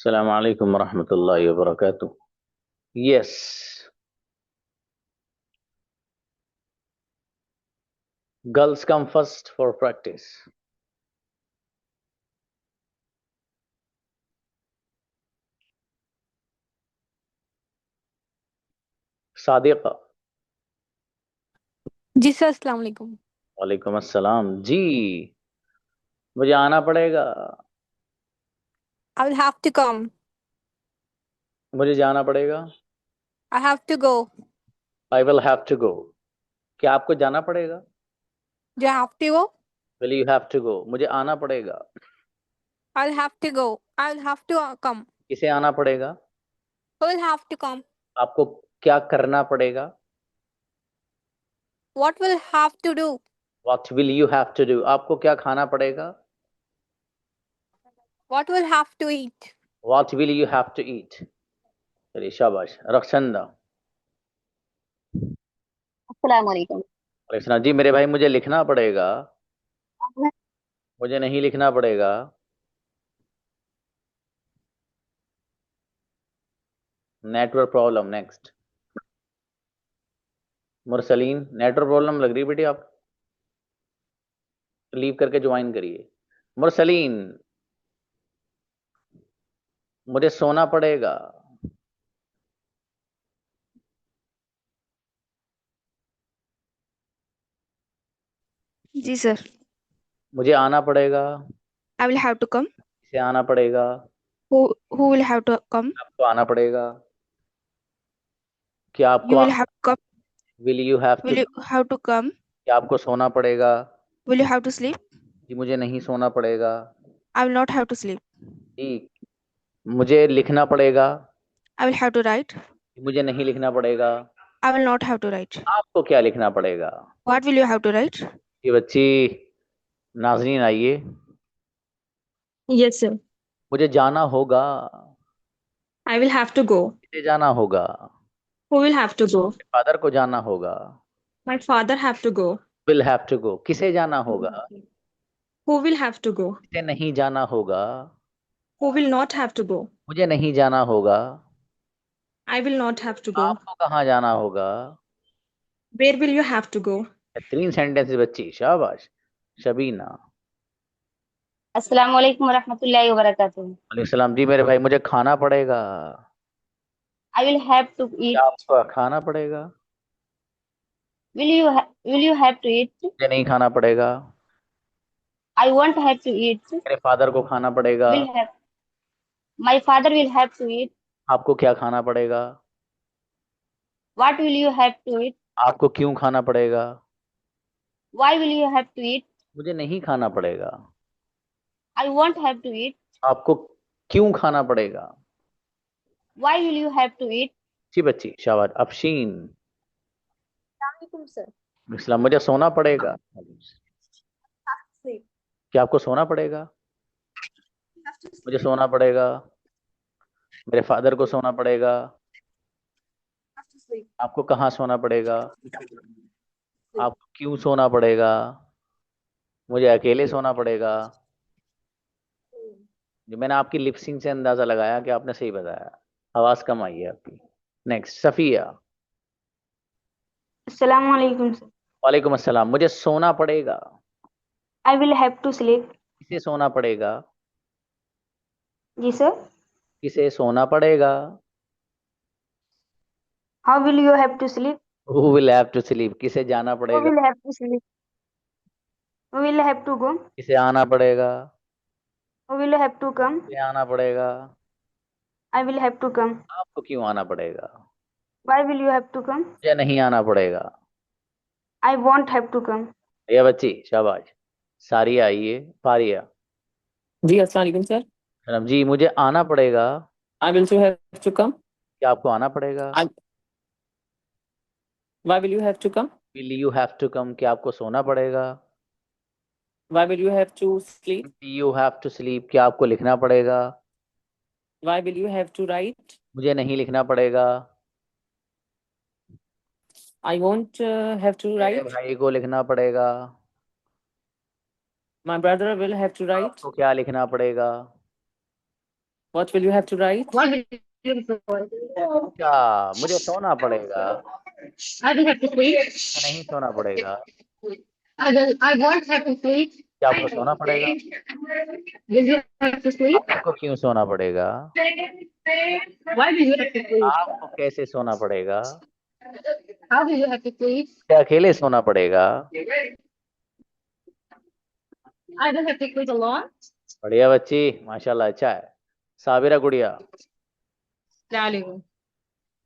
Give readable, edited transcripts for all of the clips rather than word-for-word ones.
Assalamu alaikum warahmatullahi wabarakatuh. Yes. Girls come first for practice. Sadika. जी sir, अस्सलाम वालेकुम। वालेकुम अस्सलाम जी। मुझे आना पड़ेगा। I will have to come. मुझे जाना पड़ेगा। I have to go. I will have to go. क्या आपको जाना पड़ेगा? Do you have to go? Will you have to go? मुझे आना पड़ेगा। I'll have to go. I'll have to come. किसे आना पड़ेगा? Who will have to come? आपको क्या करना पड़ेगा? What will have to do? What will you have to do? आपको क्या खाना पड़ेगा? What will have to eat? What will you have to eat? चलिए शाबाश। रखचंदा। अस्सलाम वालेकुम। कृष्णा जी मेरे भाई, मुझे लिखना पड़ेगा। मुझे नहीं लिखना पड़ेगा। Network problem. Next. Mursaleen, network problem लग रही है बेटी आप? लीव करके ज्वाइन करिए। मुरसलीन, मुझे सोना पड़ेगा। जी सर। मुझे आना पड़ेगा। I will have to come. इसे आना पड़ेगा। Who will have to come? आपको आना पड़ेगा। क्या आपको You will have to come. Will you have to? Will you have to come? क्या आपको सोना पड़ेगा? Will you have to sleep? जी मुझे नहीं सोना पड़ेगा। I will not have to sleep. ठीक। मुझे लिखना पड़ेगा। I will have to write. मुझे नहीं लिखना पड़ेगा। I will not have to write. आपको क्या लिखना पड़ेगा? What will you have to write? ये बच्ची नाजरीन आइए। Yes, sir. मुझे जाना होगा। I will have to go. किसे जाना होगा? Who will have to go? Father को जाना होगा। My father have to go. Will have to go. किसे जाना होगा? Who will have to go? किसे नहीं जाना होगा? Who will not have to go? मुझे नहीं जाना होगा। I will not have to go. आपको कहाँ जाना होगा? Where will you have to go? 3 sentence बच्ची, शाबाश। शबीना। अस्सलाम वालेकुम वरहमतुल्लाहि वबरकातुहू। वालेकुम सलाम जी मेरे भाई, मुझे खाना पड़ेगा। I will have to क्या eat. आपको खाना पड़ेगा? Will you have to eat? मुझे नहीं खाना पड़ेगा। I won't have to eat. मेरे फादर को खाना पड़ेगा। Will have. My father will have to eat. आपको क्या खाना पड़ेगा? What will you have to eat? आपको क्यों खाना पड़ेगा? Why will you have to eat? मुझे नहीं खाना पड़ेगा। I won't have to eat. आपको क्यों खाना पड़ेगा? Why will you have to eat? जी बच्ची, शाबाश। अफशीन। Assalamualaikum, sir. इस्लाम, मुझे सोना पड़ेगा। Sleep. क्या आपको सोना पड़ेगा? Have to sleep. मुझे सोना पड़ेगा। मेरे फादर को सोना पड़ेगा। Have to sleep. आपको कहाँ सोना पड़ेगा? आपको क्यों सोना पड़ेगा? मुझे अकेले सोना पड़ेगा। जी मैंने आपकी लिपसिंग से अंदाजा लगाया कि आपने सही बताया। आवाज कम आई है आपकी। नेक्स्ट, सफिया। अस्सलाम वालेकुम सर। वालेकुम अस्सलाम। मुझे सोना पड़ेगा। I will have to sleep. किसे सोना पड़ेगा? जी सर। किसे सोना पड़ेगा? How will you have to sleep? Who will have to sleep? किसे जाना हु पड़ेगा? Will have to sleep? Who will have to go? किसे आना पड़ेगा? Who will have to come? किसे आना पड़ेगा? I will have to come. आपको क्यों आना पड़ेगा? Why will you have to come? मुझे नहीं आना पड़ेगा। I won't have to come. ये बच्ची, शाबाश। सारिया आइए। फारिया। जी अस्सलाम वालेकुम सर। सलाम जी, मुझे आना पड़ेगा। I will have to come. क्या आपको आना पड़ेगा? Why will you have to come? Will you have to come? क्या आपको सोना पड़ेगा? Why will you have to sleep? You have to sleep? क्या आपको लिखना पड़ेगा? Why will you have to write? मुझे नहीं लिखना पड़ेगा। आई वोंट हैव टू मेरे राइट। भाई को लिखना पड़ेगा। My brother will have to write. आपको क्या लिखना पड़ेगा? What will you have to write? What will you have to write? अच्छा, मुझे सोना पड़ेगा, I will have to sleep. मुझे नहीं सोना पड़ेगा। I won't have to sleep. क्या आपको सोना पड़ेगा? Will you have to sleep? आपको क्यों सोना पड़ेगा? Why will you have to sleep? आपको कैसे सोना पड़ेगा? How will you have to sleep? क्या अकेले सोना पड़ेगा? I will have to sleep alone. बढ़िया बच्ची, माशाल्लाह, अच्छा है। साबिरा गुड़िया,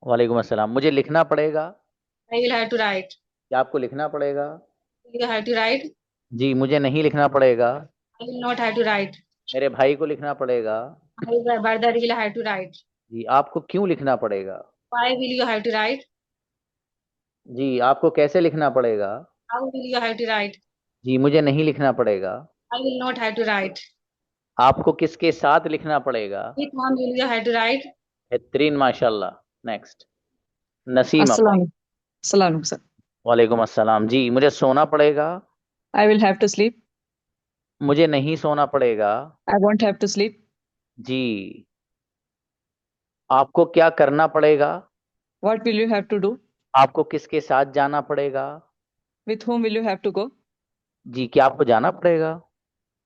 वालेकुम अस्सलाम। मुझे लिखना पड़ेगा, I will have to write. क्या आपको लिखना पड़ेगा? Will you have to write? जी, मुझे नहीं लिखना पड़ेगा, I will not have to write. मेरे भाई को लिखना पड़ेगा। My brother will have to write. जी, आपको क्यों लिखना पड़ेगा? Why will you have to write? जी, आपको कैसे लिखना पड़ेगा? How will you have to write? जी, मुझे नहीं लिखना पड़ेगा। I will not have to write. आपको किसके साथ लिखना पड़ेगा? With whom will you have to write? बेहतरीन, माशाल्लाह। नेक्स्ट, नसीमा। Assalamu sir. वालेकुम अस्सलाम। जी, मुझे सोना पड़ेगा, I will have to sleep. मुझे नहीं सोना पड़ेगा। I won't have to sleep. जी, आपको क्या करना पड़ेगा? What will you have to do? आपको किसके साथ जाना पड़ेगा? With whom will you have to go? जी, क्या आपको जाना पड़ेगा?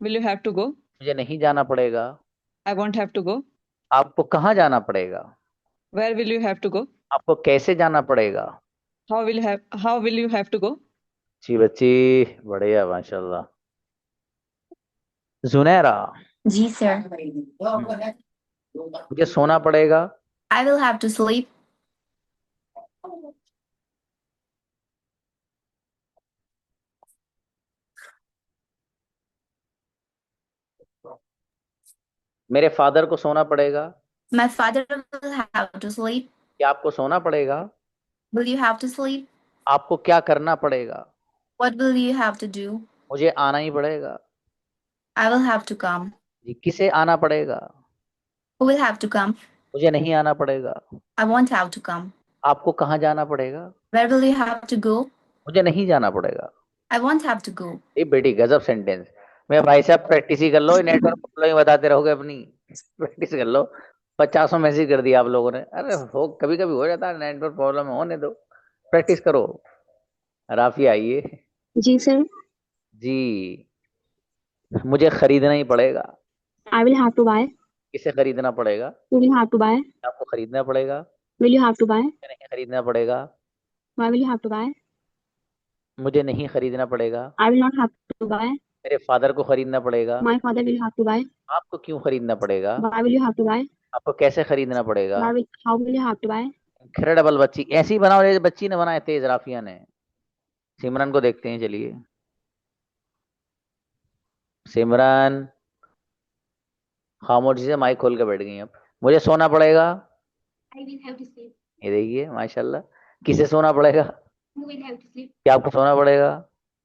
Will you have to go? मुझे नहीं जाना पड़ेगा। I won't have to go. आपको कहाँ जाना पड़ेगा? Where will you have to go? आपको कैसे जाना पड़ेगा? How will you have to go? जी बच्ची, बढ़िया, माशाल्लाह। जुनैरा, जी सर। मुझे सोना पड़ेगा, I will have to sleep. मेरे फादर को सोना पड़ेगा। My father will have to sleep. क्या आपको सोना पड़ेगा? Will you have to sleep? आपको क्या करना पड़ेगा? What will you have to do? मुझे आना ही पड़ेगा। I will have to come. जी, किसे आना पड़ेगा? Who will have to come? मुझे नहीं आना पड़ेगा। I won't have to come. आपको कहाँ जाना पड़ेगा? Where will you have to go? मुझे नहीं जाना पड़ेगा। I won't have to go. ये बेटी गजब सेंटेंस। मैं भाई साहब प्रैक्टिस ही कर लो, नेटवर्क प्रॉब्लम ही बताते रहोगे अपनी। प्रैक्टिस कर लो। 50 मैसेज कर दिया आप लोगों ने। अरे हो, कभी कभी हो जाता है, नेटवर्क प्रॉब्लम होने दो, प्रैक्टिस करो। राफिया आइए। जी सर। जी, मुझे खरीदना ही पड़ेगा। I will have to buy. किसे खरीदना पड़ेगा? You will have to buy. आपको खरीदना पड़ेगा। Will you have to buy? मुझे नहीं खरीदना पड़ेगा। Why will you have to buy? मुझे नहीं खरीदना पड़ेगा। I will not have to buy. मेरे फादर को खरीदना पड़ेगा। My father will have to buy. आपको क्यों खरीदना पड़ेगा? Why will you have to buy? आपको कैसे खरीदना पड़ेगा? How will you have to buy? Incredible बच्ची, ऐसी बनाओ जैसे बच्ची ने बनाए, तेज राफिया ने। सिमरन को देखते हैं, चलिए सिमरन खामोशी से माइक खोल के बैठ गई। अब मुझे सोना पड़ेगा। I will have to sleep. ये देखिए माशाल्लाह। किसे सोना पड़ेगा? Who will have to sleep? क्या आपको सोना पड़ेगा?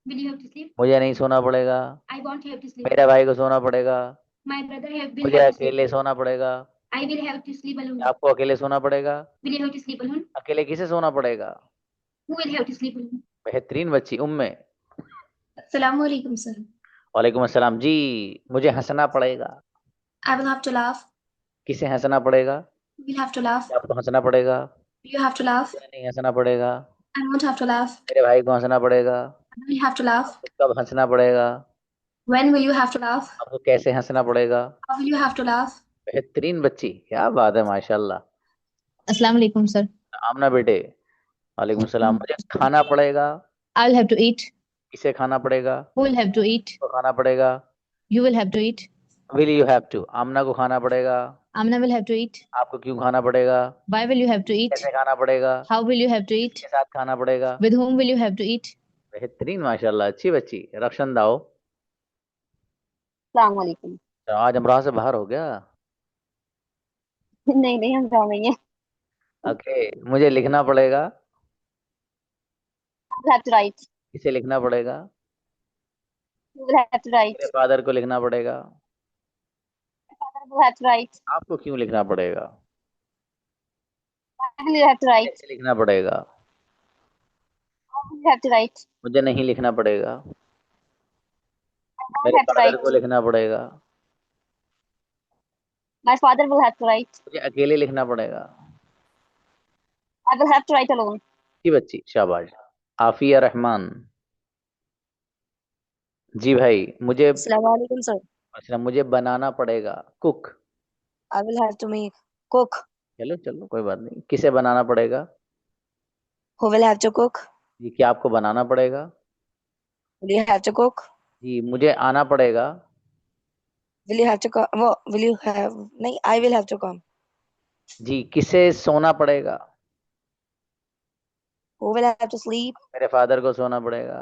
Will you have to sleep? मुझे नहीं सोना पड़ेगा। I won't have to sleep. मेरे भाई को सोना पड़ेगा। My brother will मुझे have to sleep. अकेले सोना पड़ेगा। I will have to sleep alone. आपको अकेले सोना पड़ेगा। Will you have to sleep alone? अकेले किसे सोना पड़ेगा? Who will have to sleep alone? बेहतरीन बच्ची, उम्मे। Assalamu alaikum sir. वालेकुम अस्सलाम। जी, मुझे हंसना पड़ेगा। I will have to laugh. किसे हंसना पड़ेगा? You will have to laugh. आपको हंसना पड़ेगा। You have to laugh. मुझे नहीं हंसना पड़ेगा। I won't have to laugh. मेरे भाई को हंसना पड़ेगा। When will you have to laugh? कब हंसना पड़ेगा? When will you have to laugh? आपको कैसे हंसना पड़ेगा? How will you have to laugh? बेहतरीन बच्ची, क्या बात है, माशाल्लाह। अस्सलाम वालेकुम सर। आमना बेटे, वालेकुम सलाम। मुझे खाना पड़ेगा। I will have to eat. किसे खाना पड़ेगा? Who will have to eat? को खाना पड़ेगा। You will have to eat. Will you have to, Amna को खाना पड़ेगा। Amna will have to eat. आपको क्यों खाना पड़ेगा? Why will you have to eat? कैसे खाना पड़ेगा? How will you have to eat? किसके साथ खाना पड़ेगा? With whom will you have to eat? बेहतरीन, माशाल्लाह, अच्छी बच्ची। रक्षन दाओ। अस्सलाम वालेकुम। तो आज अमराह से बाहर हो गया। नहीं नहीं, हम गाँव में ही हैं। ओके, मुझे लिखना पड़ेगा। I will have to write. किसे लिखना पड़ेगा? You will have to write. मेरे फादर को लिखना पड़ेगा। Father will have to write. आपको क्यों लिखना पड़ेगा? Why will you have to write? कैसे लिखना पड़ेगा? How will you have to write? मुझे नहीं लिखना पड़ेगा। I won't मेरे have to फादर write. को लिखना पड़ेगा। My father will have to write. मुझे अकेले लिखना पड़ेगा। I will have to write alone. जी बच्ची, शाबाश। आफिया रहमान। जी भाई, मुझे Assalamualaikum, sir. अच्छा, मुझे बनाना पड़ेगा। Cook. I will have to make cook. चलो चलो, कोई बात नहीं। किसे बनाना पड़ेगा? Who will have to cook? जी, क्या आपको बनाना पड़ेगा? Will you have to cook? जी, मुझे आना पड़ेगा। Will you have to come? Will you have? नहीं, I will have to come. जी, किसे सोना पड़ेगा? Who will have to sleep? मेरे फादर को सोना पड़ेगा।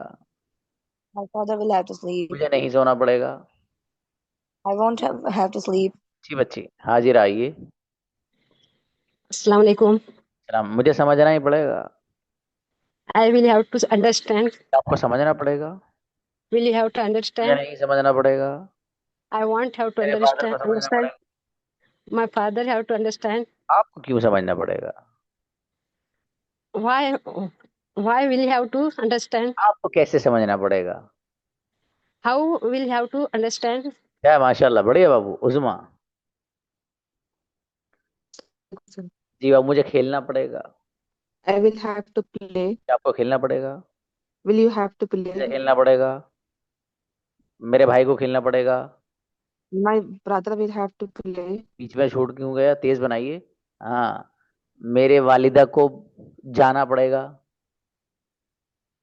My father will have to sleep. मुझे नहीं सोना पड़ेगा। I won't have to sleep. जी बच्ची, हाजिर आइए। Assalamualaikum. सलाम। मुझे समझना ही पड़ेगा। I will have to understand. आपको समझना पड़ेगा। Will you have to मुझे understand? नहीं समझना पड़ेगा। I want have to मेरे फादर को understand. समझना Understand. पड़ेगा। My father have to understand. आपको क्यों समझना पड़ेगा? Why? Why will you have to understand? आपको कैसे समझना पड़ेगा? How will you have to understand? क्या, माशाल्लाह, बढ़िया बाबू। उज़मा। जी बाबू, मुझे खेलना पड़ेगा। I will have to play. क्या आपको खेलना पड़ेगा? Will you have to मुझे play? खेलना पड़ेगा। मेरे भाई को खेलना पड़ेगा। My brother will have to play. बीच में छूट क्यों गया? तेज बनाइए। हाँ, मेरे वालिदा को जाना पड़ेगा।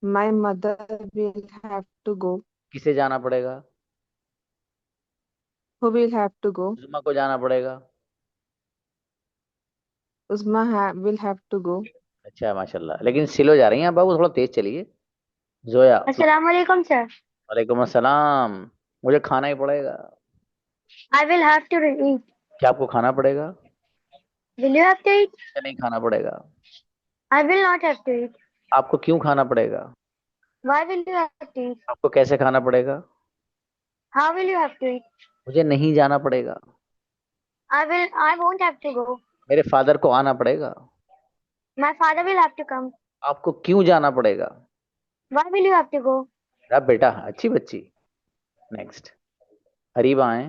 My mother will have to go. किसे जाना पड़ेगा? Who will have to go? उज़मा को जाना पड़ेगा। Uzma will have to go. अच्छा, माशाल्लाह। लेकिन स्लो जा रही हैं आप बाबू, थोड़ा तेज चलिए। जोया। Assalamualaikum, sir. वालेकुम अस्सलाम। मुझे खाना ही पड़ेगा। I will have to eat. क्या आपको खाना पड़ेगा? Will you have to eat? या नहीं खाना पड़ेगा? I will not have to eat. आपको क्यों खाना पड़ेगा? Why will you have to eat? आपको कैसे खाना पड़ेगा? How will you have to eat? मुझे नहीं जाना पड़ेगा। I won't have to go. मेरे फादर को आना पड़ेगा। My father will have to come. आपको क्यों जाना पड़ेगा? Why will you have to go? अब बेटा, अच्छी बच्ची। नेक्स्ट, अरीबा आए।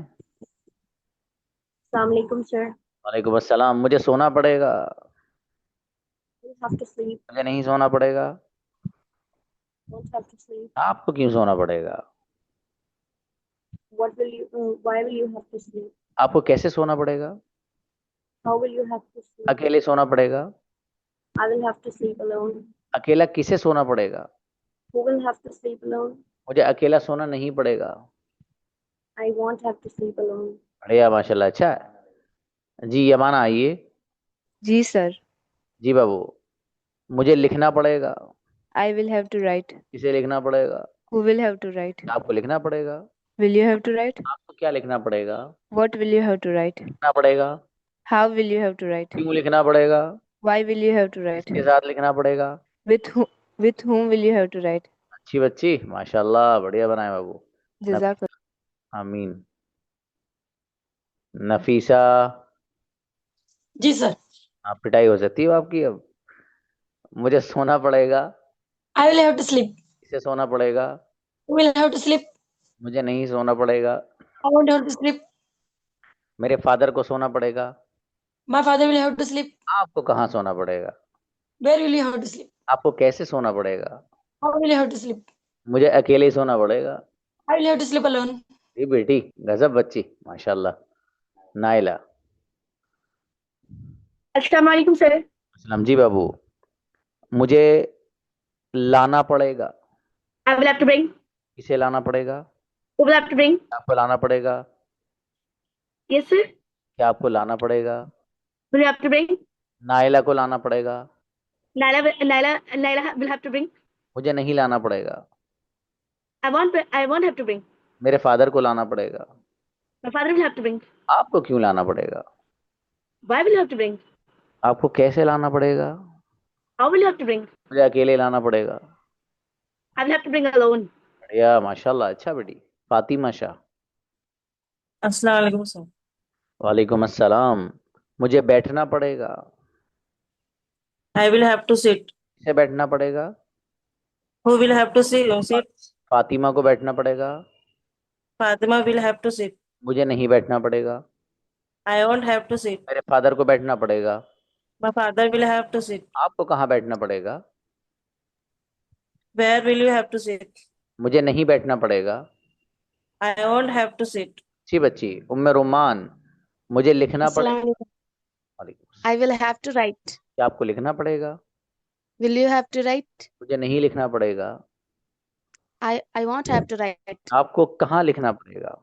Assalamualaikum, sir. वालेकुम अस्सलाम। मुझे सोना पड़ेगा। You have to sleep. मुझे नहीं सोना पड़ेगा। Won't have to sleep. आपको क्यों सोना पड़ेगा? What will you? Why will you have to sleep? आपको कैसे सोना पड़ेगा? How will you have to sleep? अकेले सोना पड़ेगा। I will have to sleep alone. अकेला किसे सोना पड़ेगा? Who will have to sleep alone? मुझे अकेला सोना नहीं पड़ेगा। I won't have to sleep alone. बढ़िया, माशाल्लाह, अच्छा है जी। यमाना आइए। जी सर. जी बाबू, मुझे लिखना पड़ेगा। I will have to write. किसे लिखना पड़ेगा? Who will have to write? आपको लिखना पड़ेगा। Will you have to write? आपको क्या लिखना पड़ेगा? What will you have to write? लिखना पड़ेगा। How will you have to write? क्यों लिखना पड़ेगा? Why will you have to write? किसके साथ लिखना पड़ेगा? With whom will you have to write? अच्छी बच्ची, माशाल्लाह, बढ़िया बनाए बाबू। Jazak. आमीन। नफीसा। जी सर। आप पिटाई हो सकती है आपकी अब। मुझे सोना पड़ेगा। I will have to sleep. किसे सोना पड़ेगा? You will have to sleep. मुझे नहीं सोना पड़ेगा। I won't have to sleep. मेरे फादर को सोना पड़ेगा। My father will have to sleep. आपको कहाँ सोना पड़ेगा? Where will you have to sleep? आपको कैसे सोना पड़ेगा? How will you have to sleep? मुझे अकेले ही सोना पड़ेगा। I will have to sleep alone. ये बेटी गजब बच्ची, माशाल्लाह। नाइला। Assalamualaikum, sir. अस्सलाम। जी बाबू, मुझे लाना पड़ेगा। I will have to bring. किसे लाना पड़ेगा? Who will have to bring? आपको लाना पड़ेगा। Yes, sir. क्या आपको लाना पड़ेगा? Will you have to bring? Naila को लाना पड़ेगा। Naila will have to bring. मुझे नहीं लाना पड़ेगा। I won't have to bring. मेरे फादर को लाना पड़ेगा। My father will have to bring. आपको क्यों लाना पड़ेगा? Why will you have to bring? आपको कैसे लाना पड़ेगा? How will you have to bring? मुझे अकेले लाना पड़ेगा। I will have to bring alone. बढ़िया, माशाल्लाह, अच्छा बेटी। फातिमा शाह। अस्सलाम वालेकुम सर। वालेकुम अस्सलाम। मुझे बैठना पड़ेगा। I will have to sit. किसे बैठना पड़ेगा? Who will have to sit? Fatima को बैठना पड़ेगा। Fatima will have to sit. मुझे नहीं बैठना पड़ेगा। I won't have to sit. मेरे फादर को बैठना पड़ेगा। My father will have to sit. आपको कहाँ बैठना पड़ेगा? Where will you have to sit? मुझे नहीं बैठना पड़ेगा। I won't have to sit. अच्छी बच्ची उम्मे रोमान, मुझे लिखना पड़ेगा। Assalamualaikum. वालेकुम। I will have to write. क्या आपको लिखना पड़ेगा? Will you have to write? मुझे नहीं लिखना पड़ेगा। I won't have to write. आपको कहाँ लिखना पड़ेगा?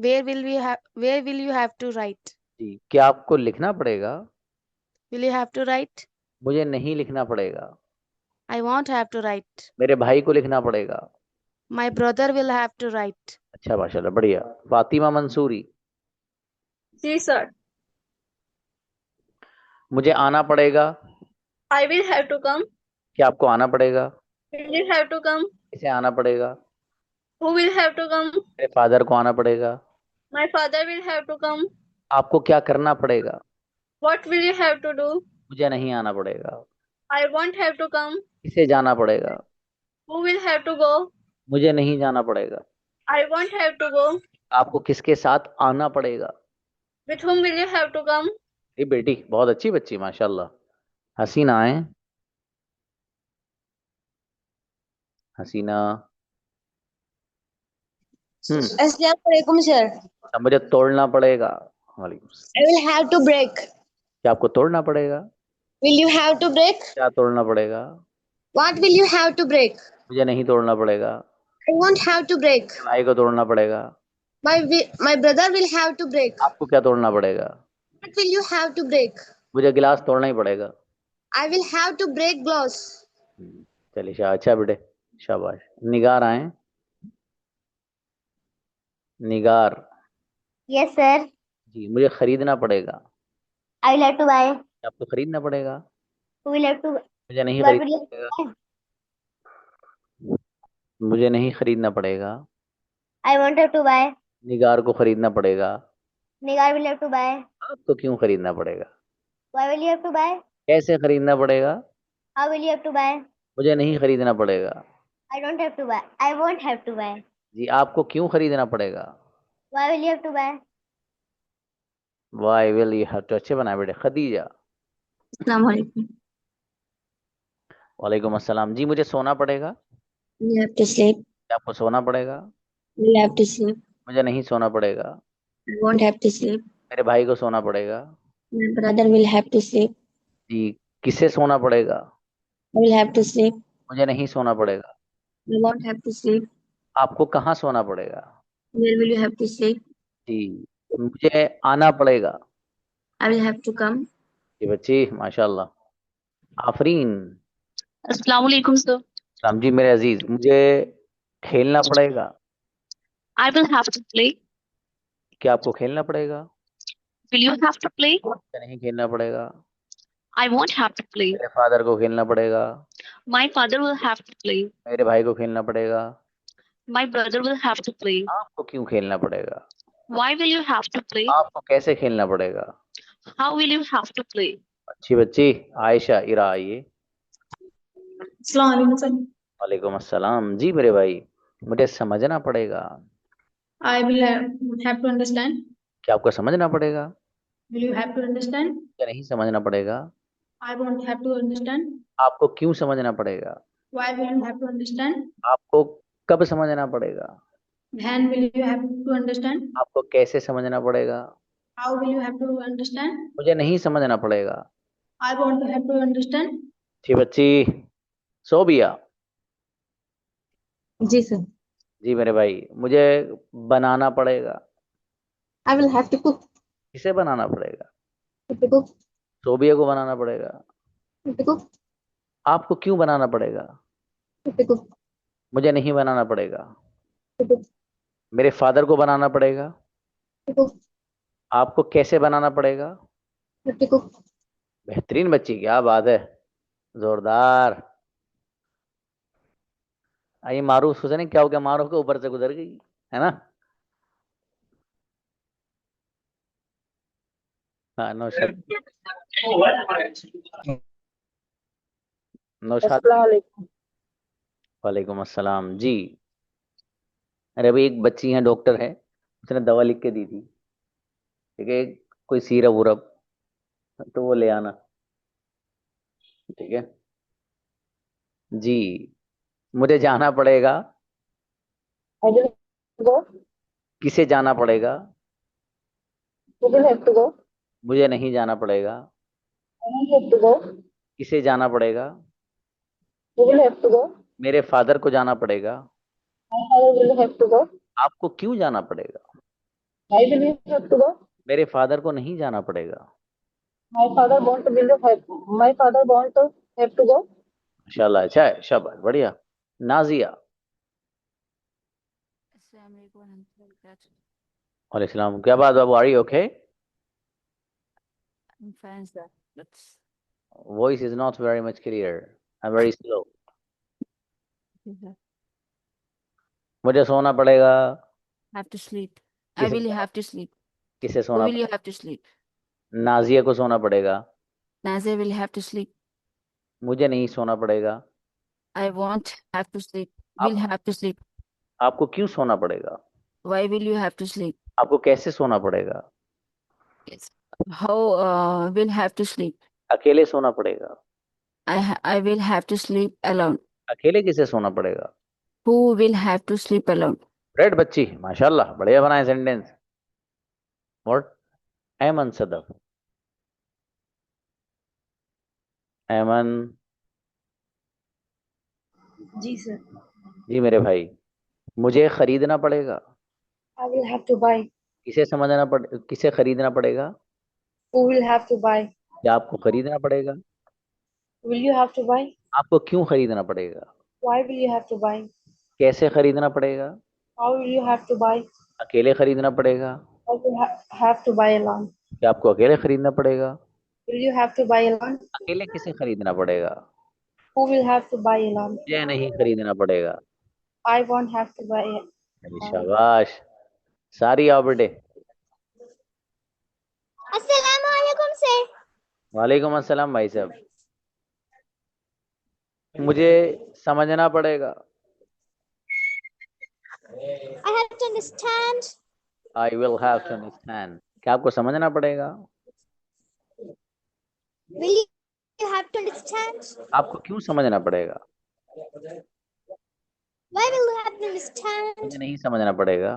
Where will you have to write? जी, क्या आपको लिखना पड़ेगा? Will you have to write? मुझे नहीं लिखना पड़ेगा। I won't have to write. मेरे भाई को लिखना पड़ेगा। My brother will have to write. अच्छा माशाल्लाह, बढ़िया। फातिमा मंसूरी, जी सर। मुझे आना पड़ेगा। I will have to come. क्या आपको आना पड़ेगा? Will you have to come? इसे आना पड़ेगा। Who will have to come? मेरे फादर को आना पड़ेगा। My father will have to come. आपको क्या करना पड़ेगा? What will you have to do? मुझे नहीं आना पड़ेगा। I won't have to come. इसे जाना पड़ेगा। Who will have to go? मुझे नहीं जाना पड़ेगा। I won't have to go. आपको किसके साथ आना पड़ेगा? With whom will you have to come? ये बेटी बहुत अच्छी बच्ची माशाल्लाह। हसीना है, हसीना। Assalamualaikum, sir. अब मुझे तोड़ना पड़ेगा। वालेकुम सलाम। I will have to break. क्या आपको तोड़ना पड़ेगा? Will you have to break? क्या तोड़ना पड़ेगा? What will you have to break? मुझे नहीं तोड़ना पड़ेगा। I won't have to break. भाई को तोड़ना पड़ेगा। My brother will have to break. आपको क्या तोड़ना पड़ेगा? What will you have to break? मुझे गिलास तोड़ना ही पड़ेगा। I will have to break glass. चलिए अच्छा बेटे, शाबाश। निगार आए, निगार। Yes, sir. जी, मुझे खरीदना पड़ेगा। I will have to buy. आपको खरीदना पड़ेगा। Who will have to buy? मुझे नहीं What खरीदना will you पड़ेगा। मुझे नहीं खरीदना पड़ेगा। I won't have to buy. निगार को खरीदना पड़ेगा। Nigar will have to buy. आपको क्यों खरीदना पड़ेगा? Why will you have to buy? कैसे खरीदना पड़ेगा? How will you have to buy? मुझे नहीं खरीदना पड़ेगा। I don't have to buy. I won't have to buy. जी, आपको क्यों खरीदना पड़ेगा? Why will you have to buy? Why will you have to? अच्छे बनाए बेटे। खदीजा। अस्सलाम वालेकुम। वालेकुम अस्सलाम। जी, मुझे सोना पड़ेगा। You have to sleep. क्या आपको सोना पड़ेगा? You have to sleep. मुझे नहीं सोना पड़ेगा। I won't have to sleep. मेरे भाई को सोना पड़ेगा। My brother will have to sleep. जी, किसे सोना पड़ेगा? I will have to sleep. मुझे नहीं सोना पड़ेगा। I won't have to sleep. आपको कहाँ सोना पड़ेगा? Where will you have to sleep? जी, मुझे आना पड़ेगा। I will have to come. जी बच्ची माशाल्लाह। आफरीन। अस्सलाम वालेकुम sir. राम जी मेरे अजीज, मुझे खेलना पड़ेगा। I will have to play. क्या आपको खेलना पड़ेगा? Will you have to play? क्या नहीं खेलना पड़ेगा? I won't have to play. मेरे फादर को खेलना पड़ेगा। My father will have to play. मेरे भाई को खेलना पड़ेगा। My brother will have to play. आपको क्यों खेलना पड़ेगा? Why will you have to play? आपको कैसे खेलना पड़ेगा? How will you have to play? अच्छी बच्ची आयशा इरा, आइए। अस्सलाम वालेकुम सर। वालेकुम अस्सलाम। जी मेरे भाई, मुझे समझना पड़ेगा। I will have to understand. क्या आपको समझना पड़ेगा? Will you have to understand? क्या नहीं समझना पड़ेगा? I won't have to understand. आपको क्यों समझना पड़ेगा? Why will you have to understand? आपको कब समझना पड़ेगा? When will you have to understand? आपको कैसे समझना पड़ेगा? How will you have to understand? मुझे नहीं समझना पड़ेगा। I won't have to understand. जी बच्ची सोबिया। जी सर। जी मेरे भाई, मुझे बनाना पड़ेगा। I will have to cook. किसे बनाना पड़ेगा? To cook. सोबिया को बनाना पड़ेगा। To cook. आपको क्यों बनाना पड़ेगा? To cook. मुझे नहीं बनाना पड़ेगा। To cook. मेरे फादर को बनाना पड़ेगा। To cook. आपको कैसे बनाना पड़ेगा? To cook. बेहतरीन बच्ची, क्या बात है, जोरदार। आइए मारूफ हुसैन, क्या हो गया? मारूफ के ऊपर से गुजर गई है ना। हाँ नौशाद, नौशाद। वालेकुम अस्सलाम। जी अरे भाई, एक बच्ची है, डॉक्टर है, उसने दवा लिख के दी थी। ठीक है, एक कोई सीरप वूरप तो वो ले आना, ठीक है जी। मुझे जाना पड़ेगा, I will go. किसे जाना पड़ेगा? Who will have to go? मुझे नहीं जाना पड़ेगा, I don't have to go. किसे जाना पड़ेगा? Who will have to go? मेरे फादर को जाना पड़ेगा। My father will have to go. आपको क्यों जाना पड़ेगा? Why will you have to go? मेरे फादर को नहीं जाना पड़ेगा। My father want to will have. My father want to have to go. माशाल्लाह, अच्छा है, शाबाश, बढ़िया। नाजिया। वालेकुम, क्या बात बाबू, are you okay? Voice is not very much clear, I am very slow. मुझे सोना पड़ेगा। Have to sleep. I किसे will have to sleep. किसे Who सोना will you पड़ेगा? have to sleep? नाजिया को सोना पड़ेगा। Nazir will have to sleep. मुझे नहीं सोना पड़ेगा। I won't have to sleep. Will आप, have to sleep. आपको क्यों सोना पड़ेगा? Why will you have to sleep? आपको कैसे सोना पड़ेगा? Yes. How will have to sleep? अकेले सोना पड़ेगा। I will have to sleep alone. अकेले किसे सोना पड़ेगा? Who will have to sleep alone? रेड बच्ची, माशाल्लाह, बढ़िया बनाए सेंटेंस। व्हाट? ऐमन सदफ। ऐमन। जी सर। जी मेरे भाई, मुझे खरीदना पड़ेगा। I will have to buy. किसे खरीदना पड़ेगा? Who will have to buy? या आपको खरीदना पड़ेगा? Will you have to buy? आपको क्यों खरीदना पड़ेगा? Why will you have to buy? कैसे खरीदना पड़ेगा? How will you have to buy? अकेले खरीदना पड़ेगा? I will have to buy alone. क्या आपको अकेले खरीदना पड़ेगा? Will you have to buy alone? अकेले किसे खरीदना पड़ेगा? Who will have to buy alone? मुझे नहीं खरीदना पड़ेगा। I won't have to buy it. शाबाश, सारी आओ बेटे। अस्सलाम वालेकुम सर। वालेकुम अस्सलाम भाई साहब। मुझे समझना पड़ेगा। I have to understand. I will have to understand. क्या आपको समझना पड़ेगा? Will you have to understand? आपको क्यों समझना पड़ेगा? Why will you have to understand? मुझे नहीं समझना पड़ेगा।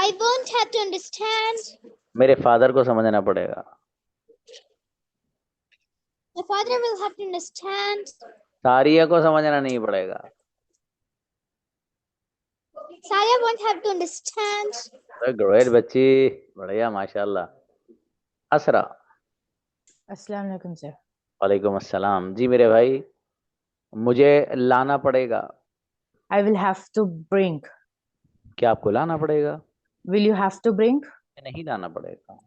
I won't have to understand. मेरे फादर को समझना पड़ेगा। My father will have to understand. सारिया को समझना नहीं पड़ेगा। Saya won't have to understand. Great बच्ची, बढ़िया, माशाल्लाह। असरा। अस्सलाम वालेकुम सर। वालेकुम अस्सलाम। जी मेरे भाई, मुझे लाना पड़ेगा। I will have to bring. क्या आपको लाना पड़ेगा? Will you have to bring? नहीं लाना पड़ेगा।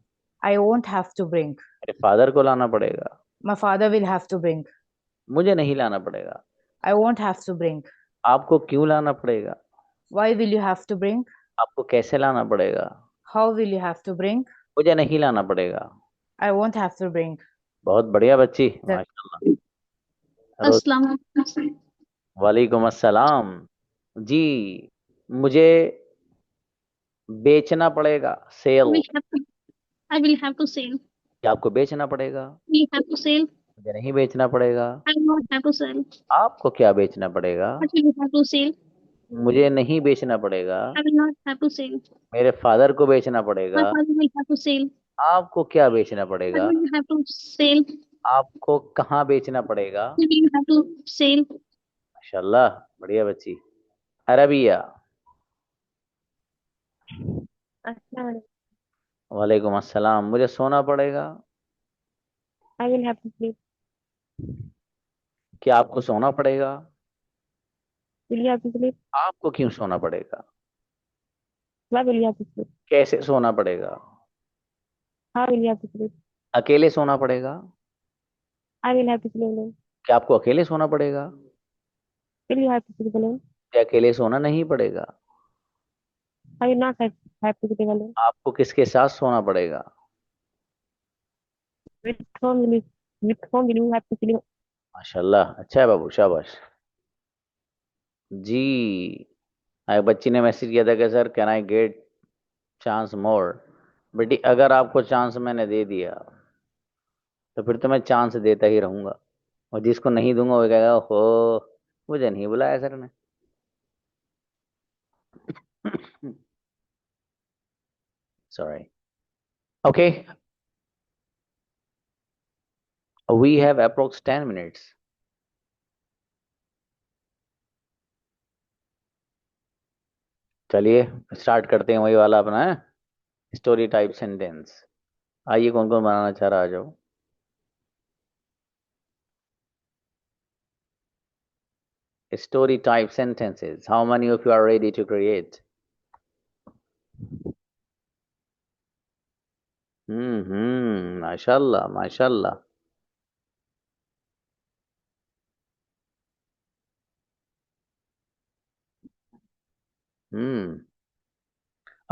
I won't have to bring. मेरे फादर को लाना पड़ेगा। My father will have to bring. मुझे नहीं लाना पड़ेगा। I won't have to bring. आपको क्यों लाना पड़ेगा? Why will you have to bring? आपको कैसे लाना पड़ेगा? How will you have to bring? मुझे नहीं लाना पड़ेगा। I won't have to bring. बहुत बढ़िया बच्ची, माशाल्लाह। अस्सलाम वालेकुम। वालेकुम अस्सलाम। जी, मुझे बेचना पड़ेगा। Cell. I will have to sell. क्या आपको बेचना पड़ेगा? We have to sell. मुझे नहीं बेचना पड़ेगा। I will not have to sell. आपको क्या बेचना पड़ेगा? What will you have to sell? मुझे नहीं बेचना पड़ेगा। I will not have to sell. मेरे फादर को बेचना पड़ेगा। My father will have to sell. आपको क्या बेचना पड़ेगा? What will you have to sell? आपको कहाँ बेचना पड़ेगा? What will you have to sell? माशाल्लाह, बढ़िया बच्ची। अरबिया। वालेकुम अस्सलाम। मुझे सोना पड़ेगा। I will have to sleep. क्या आपको सोना पड़ेगा? Will you have to sleep? आपको क्यों सोना पड़ेगा? Why will you have to sleep? कैसे सोना पड़ेगा? How will you have to sleep? अकेले सोना पड़ेगा? I will have to sleep alone. क्या आपको अकेले सोना पड़ेगा? Will you have to sleep alone? या अकेले सोना नहीं पड़ेगा? I will not have to sleep alone. आपको किसके साथ सोना पड़ेगा? With whom will you have to sleep? माशाल्लाह, अच्छा है बाबू, शाबाश। जी, एक बच्ची ने मैसेज किया था कि sir can I get chance more. बेटी अगर आपको चांस मैंने दे दिया तो फिर तो मैं चांस देता ही रहूंगा, और जिसको नहीं दूंगा वो कहेगा हो मुझे नहीं बुलाया सर ने। Sorry. Okay, we have approx 10 minutes. चलिए स्टार्ट करते हैं वही वाला अपना है, स्टोरी टाइप सेंटेंस। आइए कौन कौन बनाना चाह रहा, आ जाओ। Story type sentences. How many of you are ready to create? माशाल्लाह माशाल्लाह।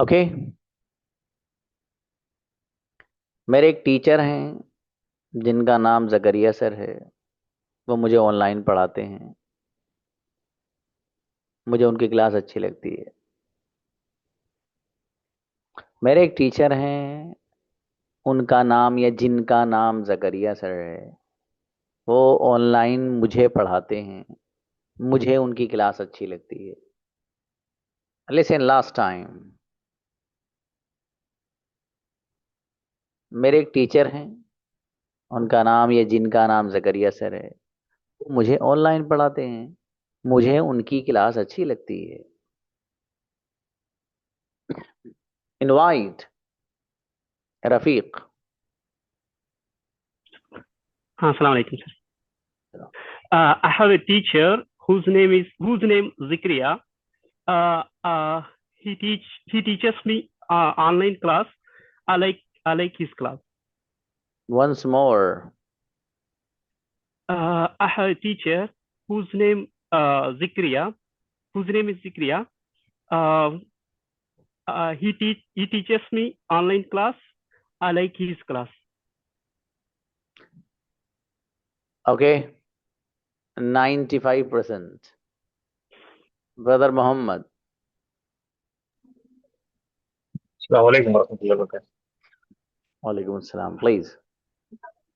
ओके, मेरे एक टीचर हैं जिनका नाम जकरिया सर है। वो मुझे ऑनलाइन पढ़ाते हैं, मुझे उनकी क्लास अच्छी लगती है। मेरे एक टीचर हैं, उनका नाम या जिनका नाम जकरिया सर है, वो ऑनलाइन मुझे पढ़ाते हैं, मुझे उनकी क्लास अच्छी लगती है। Listen last time. मेरे एक टीचर हैं, उनका नाम या जिनका नाम जकरिया सर है, वो मुझे ऑनलाइन पढ़ाते हैं, मुझे उनकी क्लास अच्छी लगती है। Invite Rafiq. Assalamu alaikum, sir. I have a teacher whose name Zikriya. He teaches me online class. I like his class. Once more. I have a teacher whose name Zikriya. He teaches me online class. I like his class. Okay, 95%. Brother Muhammad. Assalamualaikum warahmatullahi wabarakatuh. Walaikum assalam. Please.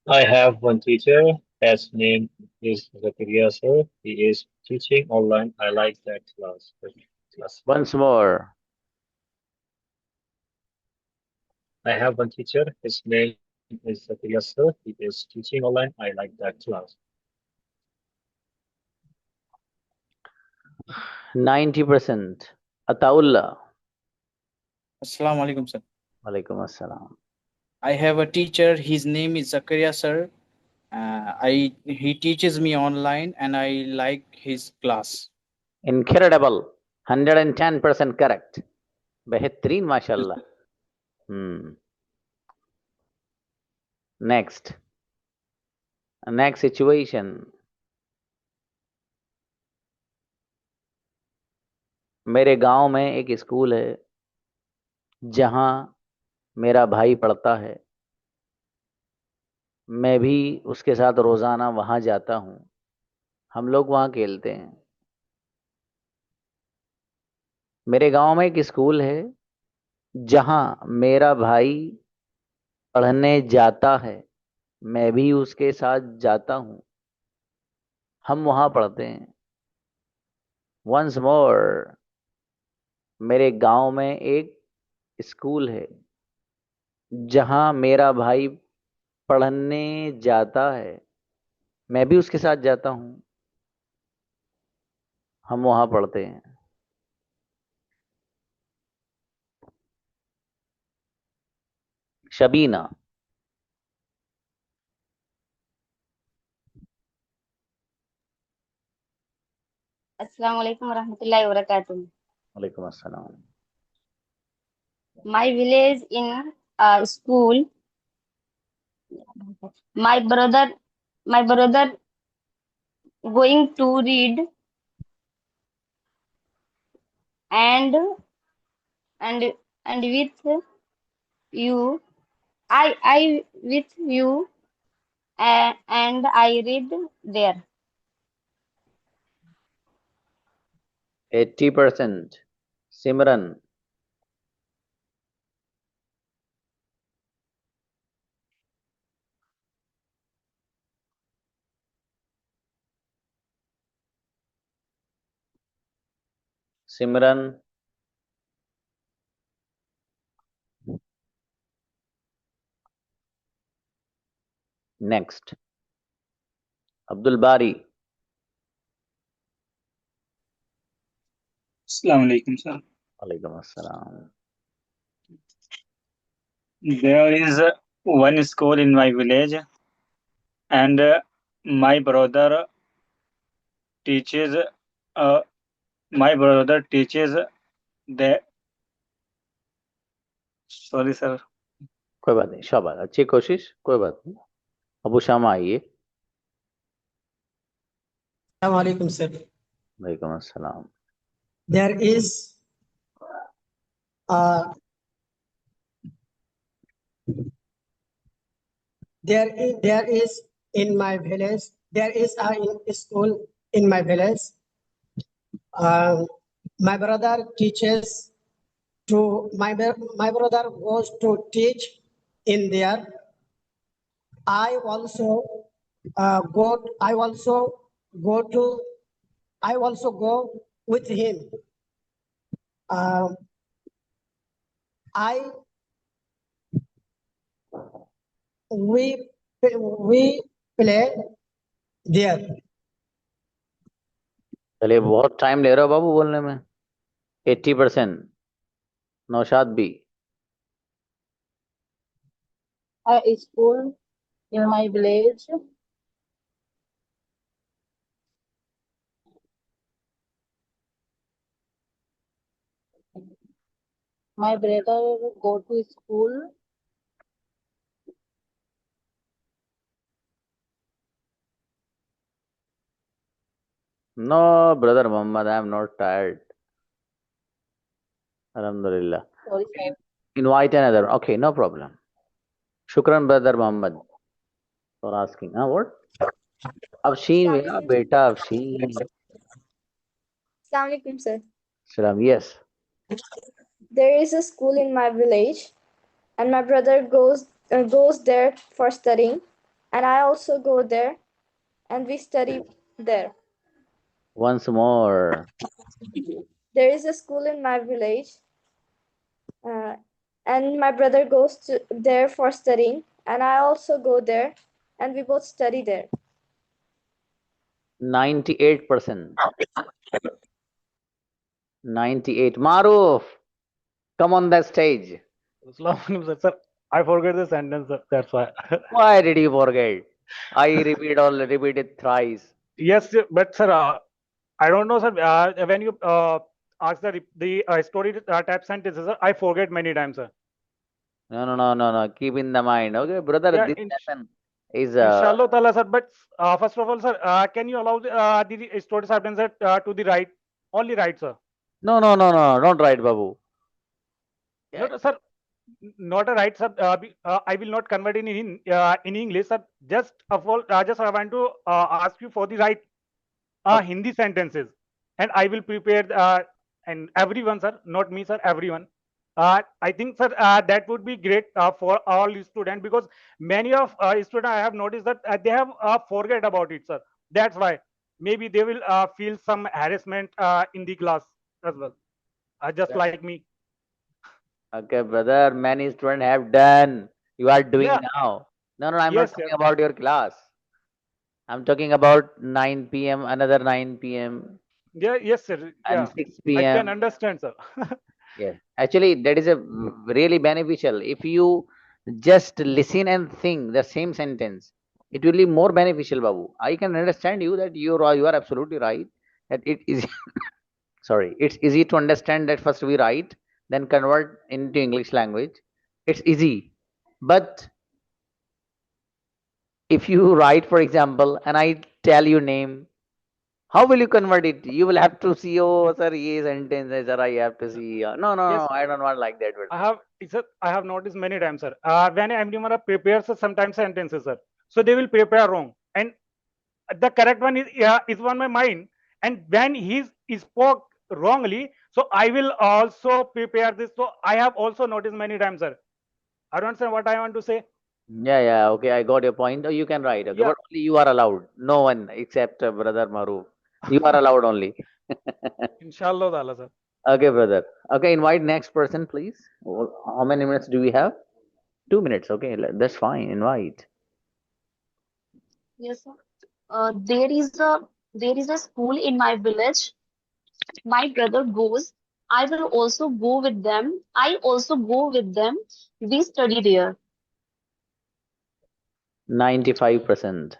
I have one teacher. His name is Zakaria sir. He is teaching online. I like that class. Once more. I have one teacher. His name is Zakaria sir. He is teaching online. I like that class. 90%. Ataullah. Assalamu alaikum, sir. Walaikum assalam. I have a teacher. His name is Zakaria sir. He teaches me online and I like his class. Incredible. 110% correct. बेहतरीन माशाल्लाह. Next situation. मेरे गांव में एक school है जहां मेरा भाई पढ़ता है, मैं भी उसके साथ रोजाना वहां जाता हूं, हम लोग वहां खेलते हैं। मेरे गांव में एक स्कूल है जहां मेरा भाई पढ़ने जाता है, मैं भी उसके साथ जाता हूं, हम वहां पढ़ते हैं। वंस मोर, मेरे गांव में एक स्कूल है जहां मेरा भाई पढ़ने जाता है, मैं भी उसके साथ जाता हूं, हम वहां पढ़ते हैं। Shabina. Assalamu alaikum warahmatullahi wabarakatuh. वालेकुम अस्सलाम। My village in school. My brother going to read and with you, I with you and I read there. 80%. Simran. Simran. Next. Abdul Bari. Assalamu alaikum, sir. Alaikum assalam. There is one school in my village, and my brother teaches. My brother teaches the. Sorry, sir. कोई बात नहीं, शाबाश, अच्छी कोशिश, कोई बात नहीं। अबू शामा आइए। Assalamu alaikum, sir. वालेकुम अस्सलाम। There is uh, there is in my village, there is a school in my village. My brother teaches to my brother goes to teach in there. I also go with him. We play there. चलिए, बहुत time ले रहे हो बाबू बोलने में। 80%। नौशाद भी। A school in my village. My brother go to school. No, brother Muhammad, I am not tired. Alhamdulillah. Sorry, sir. Invite another. Okay, no problem. Shukran, brother Muhammad, for asking. What? Afshin, beta, Afshin. Assalamu alaikum, sir. Salam, yes. There is a school in my village, and my brother goes there for studying, and I also go there, and we study there. Once more. There is a school in my village, and my brother goes there for studying, and I also go there, and we both study there. 98%. 98. Maruf, come on that stage. Assalamualaikum, sir. I forget the sentence, sir. That's why. Why did you forget? I repeat it thrice. Yes, sir, but sir, I don't know, sir. When you ask the story type sentences, sir, I forget many times, sir. No. Keep in the mind. Okay, brother. Yeah, This lesson is. Inshallah, ta'ala, sir. But first of all, sir, can you allow the story sentences to the right? Only right, sir. No. Don't write, Babu. No, sir. Not a right, sir. I will not convert in English, sir. Just I want to ask you for the right Hindi sentences, and I will prepare and everyone, sir, not me, sir, everyone. I think, sir, that would be great for all students, because many of students I have noticed that they have forget about it, sir. That's why maybe they will feel some harassment in the class as well, just like me. Okay, brother. Many students have done. You are doing Yeah. now. No. I'm Yes, not talking sir. about your class. I'm talking about 9 p.m. Another 9 p.m. Yeah, yes, sir. and Yeah, 6 I can p.m. understand, sir. Yes, actually, that is a really beneficial. If you just listen and think the same sentence, it will be more beneficial, Babu. I can understand you that you are absolutely right. That it is sorry, it's easy to understand that first we write, then convert into English language. It's easy, but if you write, for example, and I tell you name, how will you convert it? You will have to see, oh, sir, ye sentence hai, sir, I have to see. No, Yes, I don't want like that. I have noticed many times, sir. When everyone prepares sometimes sentences, sir, so they will prepare wrong, and the correct one is on my mind. And when he spoke wrongly, so I will also prepare this. So I have also noticed many times, sir. I don't understand what I want to say. Yeah, okay, I got your point. You can write, okay, Yeah. but only you are allowed. No one except brother Maruf. You are allowed only. Inshallah, ta'ala, sir. Okay, brother. Okay, invite next person, please. How many minutes do we have? 2 minutes. Okay, that's fine. Invite. Yes, sir. There is a school in my village. My brother goes. I will also go with them. I also go with them. We study there. 95%.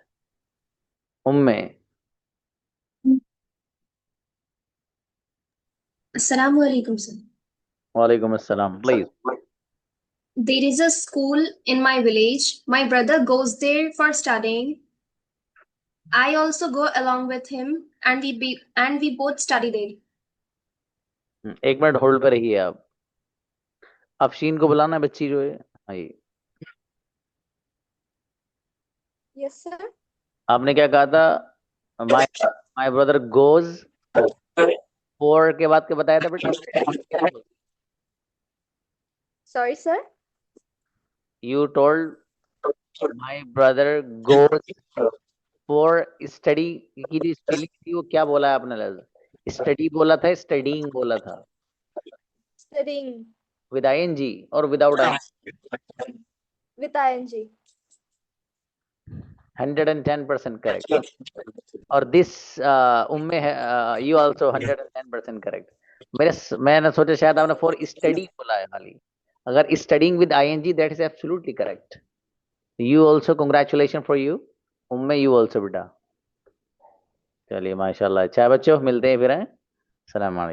Umme. Assalamu alaikum, sir. Walaikum assalam. Please. There is a school in my village. My brother goes there for studying. I also go along with him, and we both study there. 1 minute hold पे रहिए आप. अफशीन को बुलाना है, बच्ची जो है. आइए. Yes, sir. आपने क्या कहा था? My brother goes. For के बाद के बताया था बेटा. Sorry, sir. You told my brother goes for study की जो स्पेलिंग थी वो क्या बोला है आपने? लफ्ज स्टडी बोला था, स्टडीइंग बोला था. Studying With ing or without ing? with ing. 110% correct. और this उम्मे है, you also 110% correct. मैंने सोचा शायद आपने for study बोला है खाली. अगर studying with ing, that is absolutely correct. You also, congratulations for you. Umme you also बेटा. चलिए माशाल्लाह. अच्छा बच्चों, मिलते हैं फिर हैं. सलाम अलैकुम.